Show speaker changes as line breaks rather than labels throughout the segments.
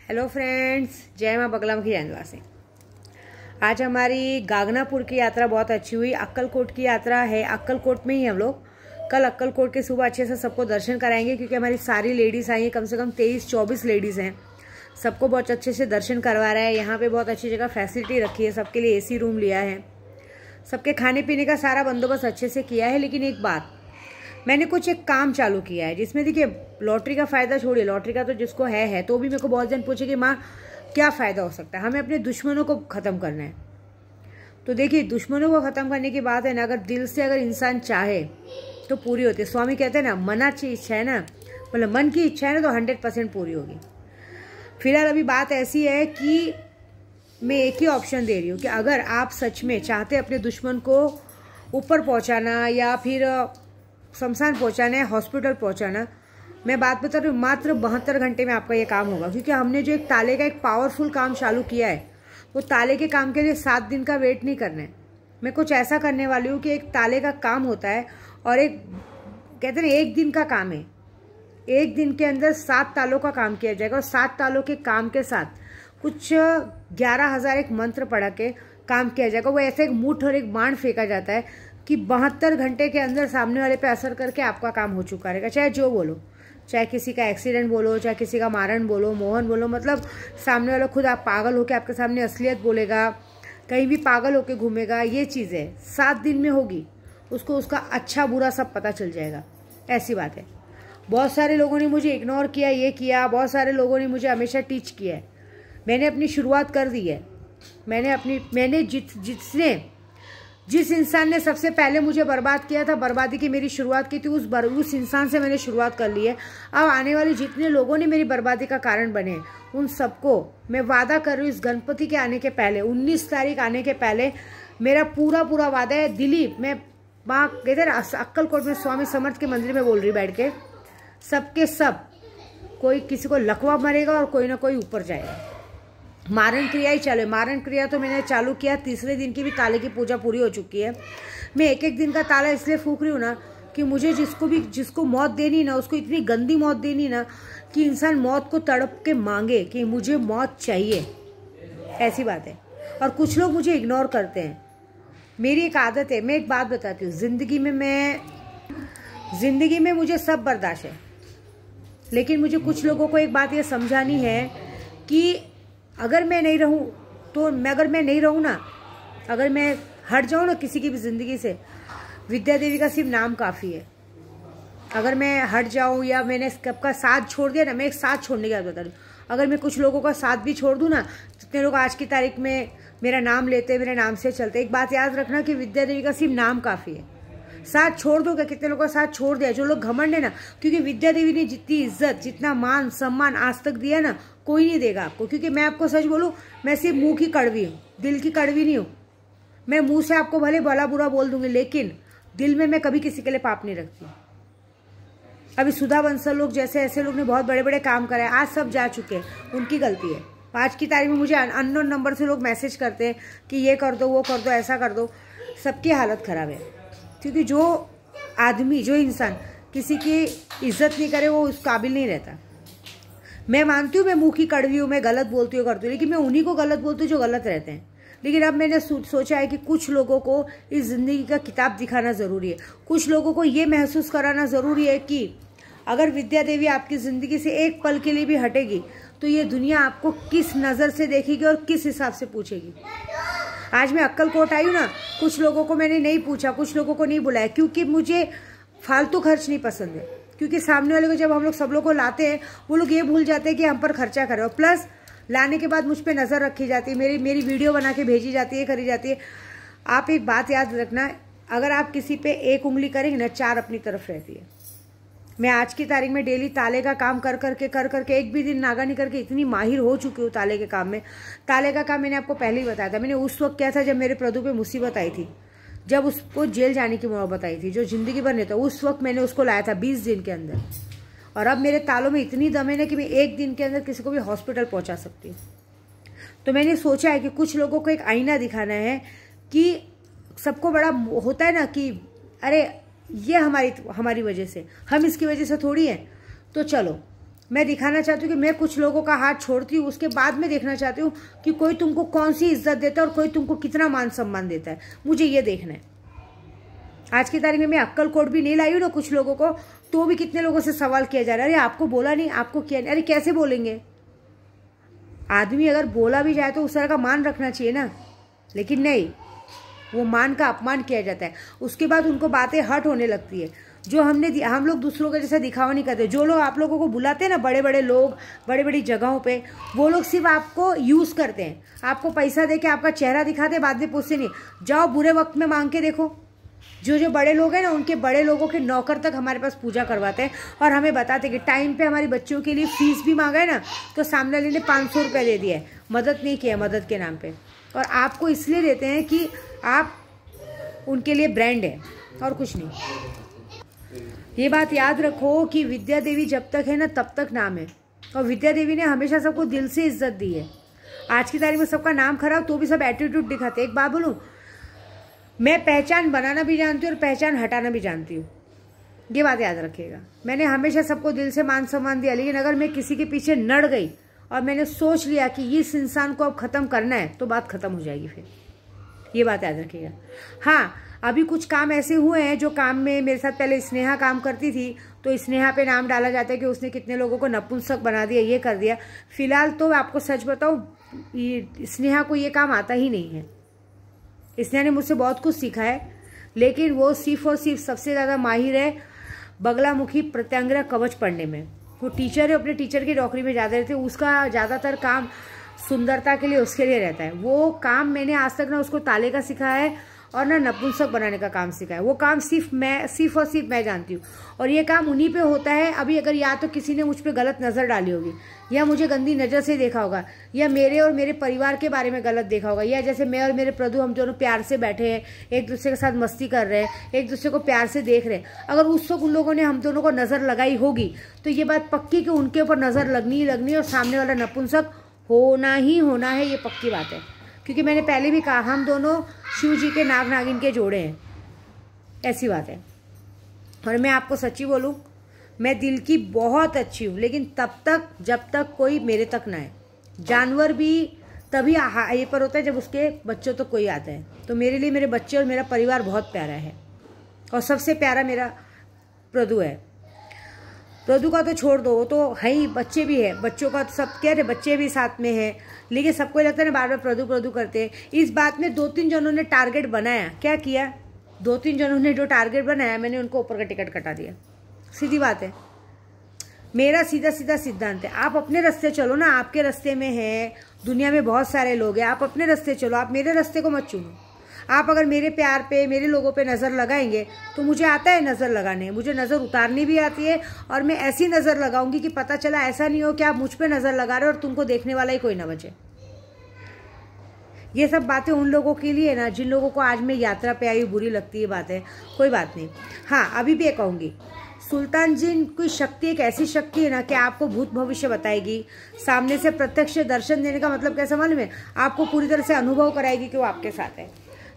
Hello friends, जय माँ बगला मुखी जानवासी। आज हमारी गागनापुर की यात्रा बहुत अच्छी हुई। अक्कलकोट की यात्रा है, अक्कलकोट में ही हम लोग कल अक्कलकोट के सुबह अच्छे से सबको दर्शन कराएंगे, क्योंकि हमारी सारी लेडीज़ आई हैं, कम से कम 23-24 लेडीज़ हैं। सबको बहुत अच्छे से दर्शन करवा रहा है। यहाँ पे बहुत अच्छी जगह फैसिलिटी रखी है, सबके लिए एसी रूम लिया है, सबके खाने पीने का सारा बंदोबस्त अच्छे से किया है। लेकिन एक बात, मैंने कुछ एक काम चालू किया है जिसमें देखिए लॉटरी का फ़ायदा छोड़िए, लॉटरी का तो जिसको है तो भी मेरे को बहुत जन पूछे कि माँ क्या फ़ायदा हो सकता है। हमें अपने दुश्मनों को ख़त्म करना है। तो देखिए दुश्मनों को ख़त्म करने की बात है ना, अगर दिल से अगर इंसान चाहे तो पूरी होती है। स्वामी कहते हैं ना, मनाची इच्छा है ना, मतलब मन की इच्छा है ना, तो 100% पूरी होगी। फिलहाल अभी बात ऐसी है कि मैं एक ही ऑप्शन दे रही हूँ कि अगर आप सच में चाहते अपने दुश्मन को ऊपर पहुँचाना या फिर शमशान पहुँचाना है, हॉस्पिटल पहुँचाना, मैं बात बता रही हूँ, मात्र 72 घंटे में आपका ये काम होगा। क्योंकि हमने जो एक ताले का एक पावरफुल काम चालू किया है, वो ताले के काम के लिए 7 दिन का वेट नहीं करना है। मैं कुछ ऐसा करने वाली हूँ कि एक ताले का काम होता है और एक कहते हैं 1 दिन का काम है। 1 दिन के अंदर 7 तालों का काम किया जाएगा और 7 तालों के काम के साथ कुछ 11,000 एक मंत्र पढ़ा के काम किया जाएगा। वो ऐसे एक मुठ और एक बाण फेंका जाता है कि 72 घंटे के अंदर सामने वाले पे असर करके आपका काम हो चुका रहेगा। चाहे जो बोलो, चाहे किसी का एक्सीडेंट बोलो, चाहे किसी का मारण बोलो, मोहन बोलो, मतलब सामने वाला खुद आप पागल होके आपके सामने असलियत बोलेगा, कहीं भी पागल होके घूमेगा। ये चीज़ है 7 दिन में होगी, उसको उसका अच्छा बुरा सब पता चल जाएगा। ऐसी बात है। बहुत सारे लोगों ने मुझे इग्नोर किया, ये किया, बहुत सारे लोगों ने मुझे हमेशा टीच किया है। मैंने अपनी शुरुआत कर दी है। मैंने जिस इंसान ने सबसे पहले मुझे बर्बाद किया था, बर्बादी की मेरी शुरुआत की थी, उस इंसान से मैंने शुरुआत कर ली है। अब आने वाले जितने लोगों ने मेरी बर्बादी का कारण बने, उन सबको मैं वादा कर रही हूँ, इस गणपति के आने के पहले, 19 तारीख आने के पहले मेरा पूरा वादा है। दिलीप, मैं वहाँ इधर अक्कलकोट में स्वामी समर्थ के मंदिर में बोल रही बैठ के, सबके सब कोई किसी को लकवा मरेगा और कोई ना कोई ऊपर जाएगा। मारण क्रिया ही चालू है। मारण क्रिया तो मैंने चालू किया, 3रे दिन की भी ताले की पूजा पूरी हो चुकी है। मैं एक दिन का ताला इसलिए फूंक रही हूँ ना कि मुझे जिसको मौत देनी ना, उसको इतनी गंदी मौत देनी ना कि इंसान मौत को तड़प के मांगे कि मुझे मौत चाहिए। ऐसी बात है। और कुछ लोग मुझे इग्नोर करते हैं। मेरी एक आदत है, मैं एक बात बताती हूँ, जिंदगी में मुझे सब बर्दाश्त है, लेकिन मुझे कुछ लोगों को एक बात ये समझानी है कि अगर मैं नहीं रहूं तो अगर मैं नहीं रहूं ना, अगर मैं हट जाऊं ना किसी की भी ज़िंदगी से, विद्या देवी का सिर्फ नाम काफ़ी है। अगर मैं हट जाऊं या मैंने सबका साथ छोड़ दिया ना, मैं एक साथ छोड़ने की बात बता रही हूँ, अगर मैं कुछ लोगों का साथ भी छोड़ दूं ना, जितने लोग आज की तारीख में मेरा नाम लेते, मेरे नाम से चलते, एक बात याद रखना कि विद्या देवी का सिर्फ नाम काफ़ी है। साथ छोड़ दोगे, कितने लोगों का साथ छोड़ दिया, जो लोग घमंड है ना, क्योंकि विद्या देवी ने जितनी इज्जत, जितना मान सम्मान आज तक दिया ना, कोई नहीं देगा आपको। क्योंकि मैं आपको सच बोलूं, मैं सिर्फ मुंह की कड़वी हूँ, दिल की कड़वी नहीं हूँ। मैं मुंह से आपको भले भला बुरा बोल दूंगी, लेकिन दिल में मैं कभी किसी के लिए पाप नहीं रखती। अभी सुधा बंसल लोग जैसे ऐसे लोग ने बहुत बड़े बड़े काम करे, आज सब जा चुके हैं, उनकी गलती है। 5 की तारीख में मुझे अननोन नंबर से लोग मैसेज करते हैं कि ये कर दो, वो कर दो, ऐसा कर दो। सबकी हालत ख़राब है। क्योंकि जो आदमी, जो इंसान किसी की इज्जत नहीं करे, वो उस काबिल नहीं रहता। मैं मानती हूँ मैं मुँह की कड़वी हूँ, मैं गलत बोलती हूँ, करती हूँ, लेकिन मैं उन्हीं को गलत बोलती हूँ जो गलत रहते हैं। लेकिन अब मैंने सोचा है कि कुछ लोगों को इस ज़िंदगी का किताब दिखाना ज़रूरी है। कुछ लोगों को ये महसूस कराना ज़रूरी है कि अगर विद्या देवी आपकी ज़िंदगी से एक पल के लिए भी हटेगी तो ये दुनिया आपको किस नज़र से देखेगी और किस हिसाब से पूछेगी। आज मैं अक्कलकोट आई हूँ ना, कुछ लोगों को मैंने नहीं पूछा, कुछ लोगों को नहीं बुलाया, क्योंकि मुझे फालतू खर्च नहीं पसंद है। क्योंकि सामने वाले को जब हम लोग सब लोग को लाते हैं, वो लोग ये भूल जाते हैं कि हम पर खर्चा करें, और प्लस लाने के बाद मुझ पर नज़र रखी जाती है, मेरी वीडियो बना के भेजी जाती है, करी जाती है। आप एक बात याद रखना, अगर आप किसी पे एक उंगली करेंगे ना, 4 अपनी तरफ रहती है। मैं आज की तारीख में डेली ताले का काम कर करके एक भी दिन नागा नहीं करके इतनी माहिर हो चुकी हूँ ताले के काम में। ताले का काम मैंने आपको पहले ही बताया था। मैंने उस वक्त किया था जब मेरे प्रदू पे मुसीबत आई थी, जब उसको जेल जाने की मोहब्बत आई थी, जो ज़िंदगी भर नहीं था। उस वक्त मैंने उसको लाया था 20 दिन के अंदर। और अब मेरे तालों में इतनी दम है ना कि मैं 1 दिन के अंदर किसी को भी हॉस्पिटल पहुँचा सकती हूँ। तो मैंने सोचा है कि कुछ लोगों को एक आईना दिखाना है कि सबको बड़ा होता है ना कि अरे ये हमारी वजह से, हम इसकी वजह से थोड़ी है। तो चलो मैं दिखाना चाहती हूँ कि मैं कुछ लोगों का हाथ छोड़ती हूँ, उसके बाद मैं देखना चाहती हूँ कि कोई तुमको कौन सी इज्जत देता है और कोई तुमको कितना मान सम्मान देता है। मुझे ये देखना है। आज की तारीख में मैं अक्कल कोट भी नहीं लाई हूँ ना कुछ लोगों को, तो भी कितने लोगों से सवाल किया जा रहा है, अरे आपको बोला नहीं, आपको किया नहीं। अरे कैसे बोलेंगे? आदमी अगर बोला भी जाए तो उस तरह का मान रखना चाहिए ना, लेकिन नहीं, वो मान का अपमान किया जाता है। उसके बाद उनको बातें हर्ट होने लगती है। जो हम लोग दूसरों का जैसा दिखावा नहीं करते। जो लोग आप लोगों को बुलाते हैं ना, बड़े बड़े लोग बड़ी बड़ी जगहों पे, वो लोग सिर्फ आपको यूज़ करते हैं, आपको पैसा दे के आपका चेहरा दिखाते हैं, बाद में पूछते नहीं। जाओ बुरे वक्त में मांग के देखो। जो बड़े लोग हैं ना, उनके बड़े लोगों के नौकर तक हमारे पास पूजा करवाते हैं और हमें बताते हैं कि टाइम पे हमारी बच्चियों के लिए फीस भी मांगा है ना, तो सामने वाले ने 500 रुपये दे दिया है, मदद नहीं किया, मदद के नाम पे। और आपको इसलिए देते हैं कि आप उनके लिए ब्रांड है और कुछ नहीं। ये बात याद रखो कि विद्या देवी जब तक है ना, तब तक नाम है। और विद्या देवी ने हमेशा सबको दिल से इज्जत दी है। आज की तारीख में सबका नाम खराब, तो भी सब एटीट्यूड दिखाते। एक बात बोलूं, मैं पहचान बनाना भी जानती हूँ और पहचान हटाना भी जानती हूँ। ये बात याद रखिएगा। मैंने हमेशा सबको दिल से मान सम्मान दिया, लेकिन अगर मैं किसी के पीछे नड़ गई और मैंने सोच लिया कि इस इंसान को अब ख़त्म करना है, तो बात ख़त्म हो जाएगी फिर। ये बात याद रखिएगा। हाँ, अभी कुछ काम ऐसे हुए हैं जो काम में मेरे साथ पहले स्नेहा काम करती थी, तो स्नेहा पे नाम डाला जाता है कि उसने कितने लोगों को नपुंसक बना दिया, ये कर दिया। फिलहाल तो आपको सच बताऊँ, स्नेहा को ये काम आता ही नहीं है। स्नेहा ने मुझसे बहुत कुछ सीखा है, लेकिन वो सिर्फ और सिर्फ सबसे ज़्यादा माहिर है बगलामुखी प्रत्यांगिरा कवच पढ़ने में। वो टीचर है, अपने टीचर की नौकरी में ज़्यादा रहते हैं। उसका ज़्यादातर काम सुंदरता के लिए, उसके लिए रहता है। वो काम मैंने आज तक ना उसको ताले का सिखाया है और ना नपुंसक बनाने का काम सिखाया है। वो काम सिर्फ और सिर्फ मैं जानती हूँ, और ये काम उन्हीं पे होता है। अभी अगर या तो किसी ने मुझ पर गलत नज़र डाली होगी, या मुझे गंदी नज़र से देखा होगा, या मेरे और मेरे परिवार के बारे में गलत देखा होगा, या जैसे मैं और मेरे प्रदू हम दोनों प्यार से बैठे हैं, एक दूसरे के साथ मस्ती कर रहे हैं, एक दूसरे को प्यार से देख रहे हैं, अगर उस वक्त उन लोगों ने हम दोनों को नज़र लगाई होगी, तो ये बात पक्की कि उनके ऊपर नज़र लगनी ही लगनी है और सामने वाला नपुंसक होना ही होना है। ये पक्की बात है, क्योंकि मैंने पहले भी कहा, हम दोनों शिव जी के नाग नागिन के जोड़े हैं, ऐसी बात है। और मैं आपको सच्ची बोलूं, मैं दिल की बहुत अच्छी हूँ, लेकिन तब तक जब तक कोई मेरे तक ना है। जानवर भी तभी ये पर होता है जब उसके बच्चों तो कोई आता है। तो मेरे लिए मेरे बच्चे और मेरा परिवार बहुत प्यारा है, और सबसे प्यारा मेरा प्रदू है। प्रदू का तो छोड़ दो, वो तो है ही, बच्चे भी है, बच्चों का तो सब कह रहे, बच्चे भी साथ में है, लेकिन सबको लगता है ना बार बार प्रदू प्रदू करते हैं। इस बात में 2-3 जनों ने टारगेट बनाया। क्या किया? 2-3 जनों ने जो टारगेट बनाया, मैंने उनको ऊपर का टिकट कटा दिया। सीधी बात है, मेरा सीधा सीधा सिद्धांत है। आप अपने रास्ते चलो ना, आपके रास्ते में है, दुनिया में बहुत सारे लोग हैं, आप अपने रास्ते चलो, आप मेरे रास्ते को मत चुनो। आप अगर मेरे प्यार पे, मेरे लोगों पे नज़र लगाएंगे, तो मुझे आता है नज़र लगाने, मुझे नज़र उतारनी भी आती है, और मैं ऐसी नज़र लगाऊंगी कि पता चला ऐसा नहीं हो कि आप मुझ पे नज़र लगा रहे हो और तुमको देखने वाला ही कोई ना बचे। ये सब बातें उन लोगों के लिए ना जिन लोगों को आज मैं यात्रा पे आई बुरी लगती है बातें, कोई बात नहीं। हाँ, अभी भी ये कहूँगी, सुल्तान जिन की शक्ति एक ऐसी शक्ति है ना कि आपको भूत भविष्य बताएगी। सामने से प्रत्यक्ष दर्शन देने का मतलब कैसा मालूम है? आपको पूरी तरह से अनुभव कराएगी कि वो आपके साथ है।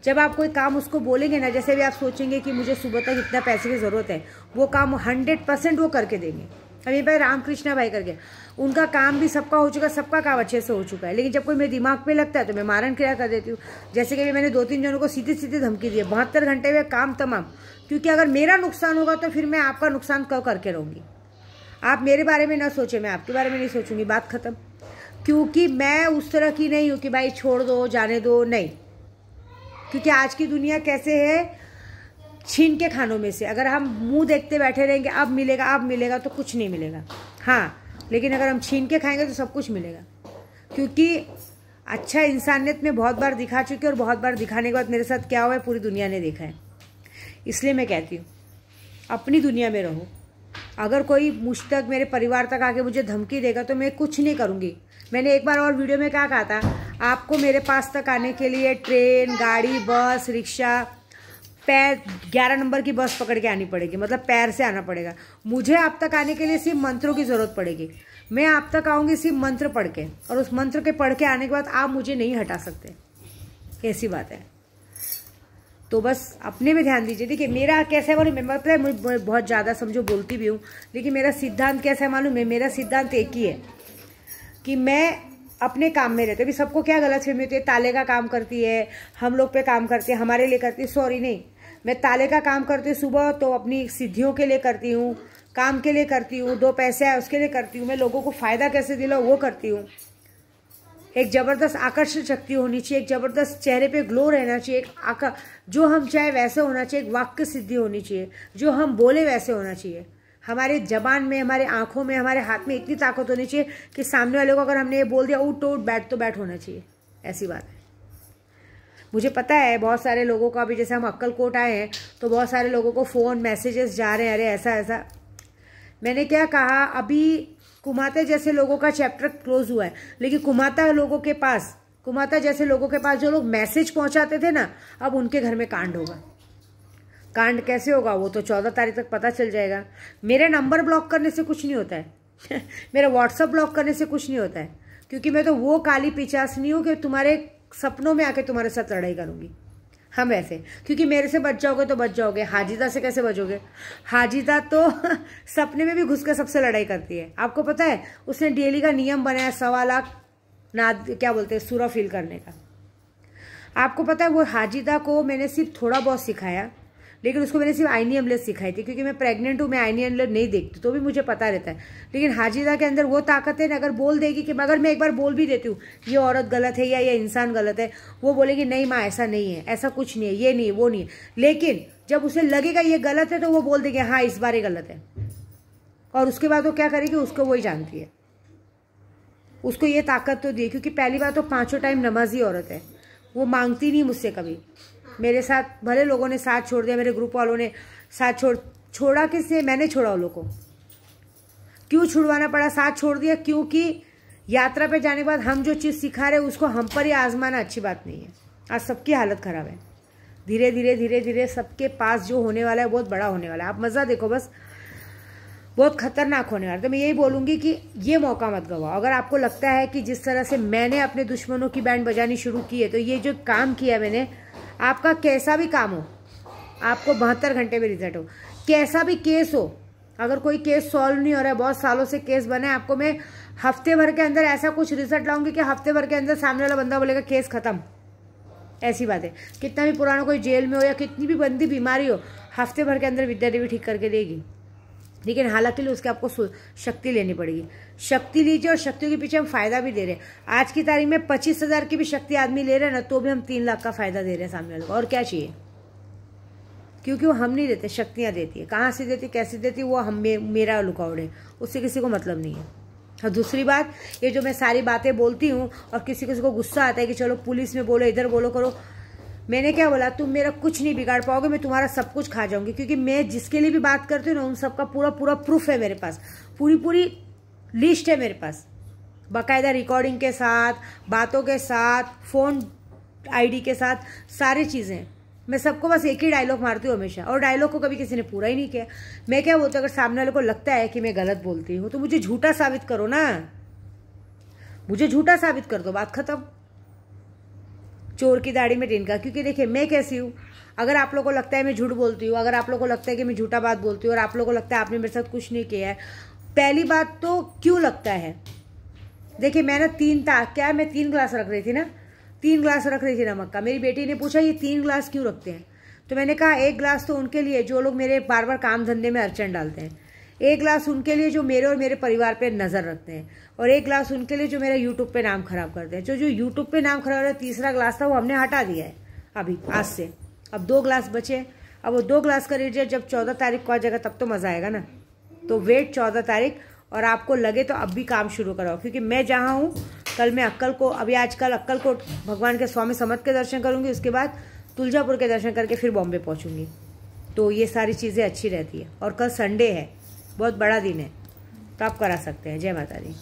जब आप कोई काम उसको बोलेंगे ना, जैसे भी आप सोचेंगे कि मुझे सुबह तक इतना पैसे की ज़रूरत है, वो काम 100% वो करके देंगे। अभी भाई रामकृष्णा भाई करके, उनका काम भी सबका हो चुका है, सबका काम अच्छे से हो चुका है, लेकिन जब कोई मेरे दिमाग पे लगता है तो मैं मारण क्रिया कर देती हूँ। जैसे कि मैंने 2-3 जनों को सीधी सीधी धमकी दी है, 72 घंटे में काम तमाम, क्योंकि अगर मेरा नुकसान होगा तो फिर मैं आपका नुकसान क्यों करके रहूँगी। आप मेरे बारे में ना सोचें, मैं आपके बारे में नहीं सोचूंगी, बात खत्म। क्योंकि मैं उस तरह की नहीं हूँ कि भाई छोड़ दो, जाने दो, नहीं। क्योंकि आज की दुनिया कैसे है, छीन के खानों में से। अगर हम मुंह देखते बैठे रहेंगे अब मिलेगा, तो कुछ नहीं मिलेगा। हाँ, लेकिन अगर हम छीन के खाएंगे तो सब कुछ मिलेगा। क्योंकि अच्छा इंसानियत में बहुत बार दिखा चुकी है, और बहुत बार दिखाने के बाद मेरे साथ क्या हुआ है पूरी दुनिया ने देखा है। इसलिए मैं कहती हूँ, अपनी दुनिया में रहो। अगर कोई मुझ तक, मेरे परिवार तक आके मुझे धमकी देगा तो मैं कुछ नहीं करूँगी। मैंने एक बार और वीडियो में क्या कहा था, आपको मेरे पास तक आने के लिए ट्रेन, गाड़ी, बस, रिक्शा, पैर 11 नंबर की बस पकड़ के आनी पड़ेगी, मतलब पैर से आना पड़ेगा। मुझे आप तक आने के लिए सिर्फ मंत्रों की ज़रूरत पड़ेगी। मैं आप तक आऊँगी सिर्फ मंत्र पढ़ के, और उस मंत्र के पढ़ के आने के बाद आप मुझे नहीं हटा सकते। ऐसी बात है। तो बस अपने में ध्यान दीजिए। देखिए मेरा कैसा है मालूम है, मतलब मैं बहुत ज़्यादा समझो बोलती भी हूँ, लेकिन मेरा सिद्धांत कैसा है मालूम है, मेरा सिद्धांत एक ही है कि मैं अपने काम में रहती हूँ। अभी सबको क्या गलतफहमी होती है, ताले का काम करती है, हम लोग पे काम करती है, हमारे लिए करती है। सॉरी नहीं, मैं ताले का काम करती हूँ सुबह तो अपनी सिद्धियों के लिए करती हूँ, काम के लिए करती हूँ, 2 पैसे है उसके लिए करती हूँ, मैं लोगों को फ़ायदा कैसे दिलाऊँ वो करती हूँ। एक ज़बरदस्त आकर्षण शक्ति होनी चाहिए, एक ज़बरदस्त चेहरे पे ग्लो रहना चाहिए, एक जो हम चाहे वैसे होना चाहिए, एक वाक्य सिद्धि होनी चाहिए, जो हम बोले वैसे होना चाहिए। हमारे जबान में, हमारे आंखों में, हमारे हाथ में इतनी ताकत होनी चाहिए कि सामने वाले को अगर हमने ये बोल दिया उठ तो उठ, बैठ तो बैठ होना चाहिए। ऐसी बात है। मुझे पता है बहुत सारे लोगों का, अभी जैसे हम अक्कलकोट आए हैं तो बहुत सारे लोगों को फ़ोन मैसेजेस जा रहे हैं, अरे ऐसा ऐसा। मैंने क्या कहा, अभी कुमाता जैसे लोगों का चैप्टर क्लोज हुआ है, लेकिन कुमाता जैसे लोगों के पास जो लोग मैसेज पहुंचाते थे ना, अब उनके घर में कांड होगा। कांड कैसे होगा वो तो 14 तारीख तक पता चल जाएगा। मेरे नंबर ब्लॉक करने से कुछ नहीं होता है मेरा व्हाट्सअप ब्लॉक करने से कुछ नहीं होता है, क्योंकि मैं तो वो काली पिचासनी हूँ कि तुम्हारे सपनों में आके तुम्हारे साथ लड़ाई करूँगी। हम वैसे, क्योंकि मेरे से बच जाओगे तो बच जाओगे, हाजिदा से कैसे बचोगे? हाजिदा तो सपने में भी घुस कर सबसे लड़ाई करती है। आपको पता है उसने डेली का नियम बनाया 1.25 लाख क्या बोलते हैं सूरा फील करने का। आपको पता है वो हाजिदा को मैंने सिर्फ थोड़ा बहुत सिखाया, लेकिन उसको मैंने सिर्फ आईनी अमलेट सिखाई थी, क्योंकि मैं प्रेग्नेंट हूँ, मैं आईनी अमलेट नहीं देखती, तो भी मुझे पता रहता है। लेकिन हाजिदा के अंदर वो ताकत है ना, अगर बोल देगी कि अगर मैं एक बार बोल भी देती हूँ ये औरत गलत है या ये इंसान गलत है, वो बोलेगी नहीं माँ ऐसा नहीं है, ऐसा कुछ नहीं है, ये नहीं है, वो नहीं है। लेकिन जब उसे लगेगा ये गलत है तो वो बोल देगी हाँ इस बार ये गलत है, और उसके बाद वो क्या करेगी उसको वही जानती है। उसको ये ताकत तो दी, क्योंकि पहली बात तो 5 टाइम नमाजी औरत है, वो मांगती नहीं मुझसे कभी। मेरे साथ भले लोगों ने साथ छोड़ दिया, मेरे ग्रुप वालों ने साथ छोड़ा किससे? मैंने छोड़ा उन लोगों को। क्यों छुड़वाना पड़ा, साथ छोड़ दिया? क्योंकि यात्रा पे जाने के बाद हम जो चीज़ सिखा रहे हैं उसको हम पर ही आजमाना अच्छी बात नहीं है। आज सबकी हालत ख़राब है। धीरे धीरे धीरे धीरे सबके पास जो होने वाला है बहुत बड़ा होने वाला है। आप मज़ा देखो बस, बहुत खतरनाक होने वाला है। तो मैं यही बोलूँगी कि ये मौका मत गवाओ। अगर आपको लगता है कि जिस तरह से मैंने अपने दुश्मनों की बैंड बजानी शुरू की है, तो ये जो काम किया मैंने, आपका कैसा भी काम हो, आपको 72 घंटे में रिजल्ट हो, कैसा भी केस हो, अगर कोई केस सॉल्व नहीं हो रहा है, बहुत सालों से केस बना है, आपको मैं हफ्ते भर के अंदर ऐसा कुछ रिजल्ट लाऊंगी कि हफ्ते भर के अंदर सामने वाला बंदा बोलेगा केस खत्म। ऐसी बात है। कितना भी पुराना कोई जेल में हो या कितनी भी बंदी बीमारी हो, हफ्ते भर के अंदर विद्या देवी ठीक करके देगी। लेकिन हालांकि उसके आपको शक्ति लेनी पड़ेगी। शक्ति लीजिए, और शक्तियों के पीछे हम फायदा भी दे रहे हैं। आज की तारीख में 25,000 की भी शक्ति आदमी ले रहे हैं ना, तो भी हम 3 लाख का फायदा दे रहे हैं सामने वाले को। और क्या चाहिए? क्योंकि वो हम नहीं देते, शक्तियाँ देती है। कहाँ से देती, कैसे देती, वो हम मेरा लुकआउट है, उससे किसी को मतलब नहीं है। और दूसरी बात, ये जो मैं सारी बातें बोलती हूँ और किसी को गुस्सा आता है कि चलो पुलिस में बोलो, इधर बोलो, करो, मैंने क्या बोला? तुम मेरा कुछ नहीं बिगाड़ पाओगे, मैं तुम्हारा सब कुछ खा जाऊंगी। क्योंकि मैं जिसके लिए भी बात करती हूँ ना, उन सबका पूरा पूरा प्रूफ है मेरे पास, पूरी लिस्ट है मेरे पास, बाकायदा रिकॉर्डिंग के साथ, बातों के साथ, फ़ोन आईडी के साथ, सारी चीज़ें। मैं सबको बस एक ही डायलॉग मारती हूँ हमेशा, और डायलॉग को कभी किसी ने पूरा ही नहीं किया। मैं क्या बोलती हूँ, अगर सामने वाले को लगता है कि मैं गलत बोलती हूँ तो मुझे झूठा साबित करो ना, मुझे झूठा साबित कर दो, बात खत्म। चोर की दाढ़ी में तिनका। क्योंकि देखिए मैं कैसी हूँ, अगर आप लोगों को लगता है मैं झूठ बोलती हूँ, अगर आप लोगों को लगता है कि मैं झूठा बात बोलती हूँ, और आप लोगों को लगता है आपने मेरे साथ कुछ नहीं किया है, पहली बात तो क्यों लगता है? देखिए मैं ना 3 ग्लास रख रही थी ना, 3 ग्लास रख रही थी नमक का। मेरी बेटी ने पूछा ये 3 ग्लास क्यों रखते हैं? तो मैंने कहा 1 ग्लास तो उनके लिए जो लोग मेरे बार बार काम धंधे में अड़चन डालते हैं, 1 ग्लास उनके लिए जो मेरे और मेरे परिवार पे नज़र रखते हैं, और 1 ग्लास उनके लिए जो मेरा यूट्यूब पे नाम खराब करते हैं। जो यूट्यूब पे नाम खराब है, तीसरा ग्लास था वो हमने हटा दिया है अभी आज से। अब 2 ग्लास बचे। अब वो 2 ग्लास का रिजल्ट जब 14 तारीख को आ जाएगा तब तो मज़ा आएगा ना। तो वेट 14 तारीख, और आपको लगे तो अब भी काम शुरू कराओ। क्योंकि मैं जहाँ हूँ, कल मैं आजकल अक्कलकोट भगवान के स्वामी समर्थ के दर्शन करूँगी, उसके बाद तुलजापुर के दर्शन करके फिर बॉम्बे पहुँचूँगी। तो ये सारी चीज़ें अच्छी रहती है। और कल संडे है, बहुत बड़ा दिन है, तो आप करा सकते हैं। जय माता दी।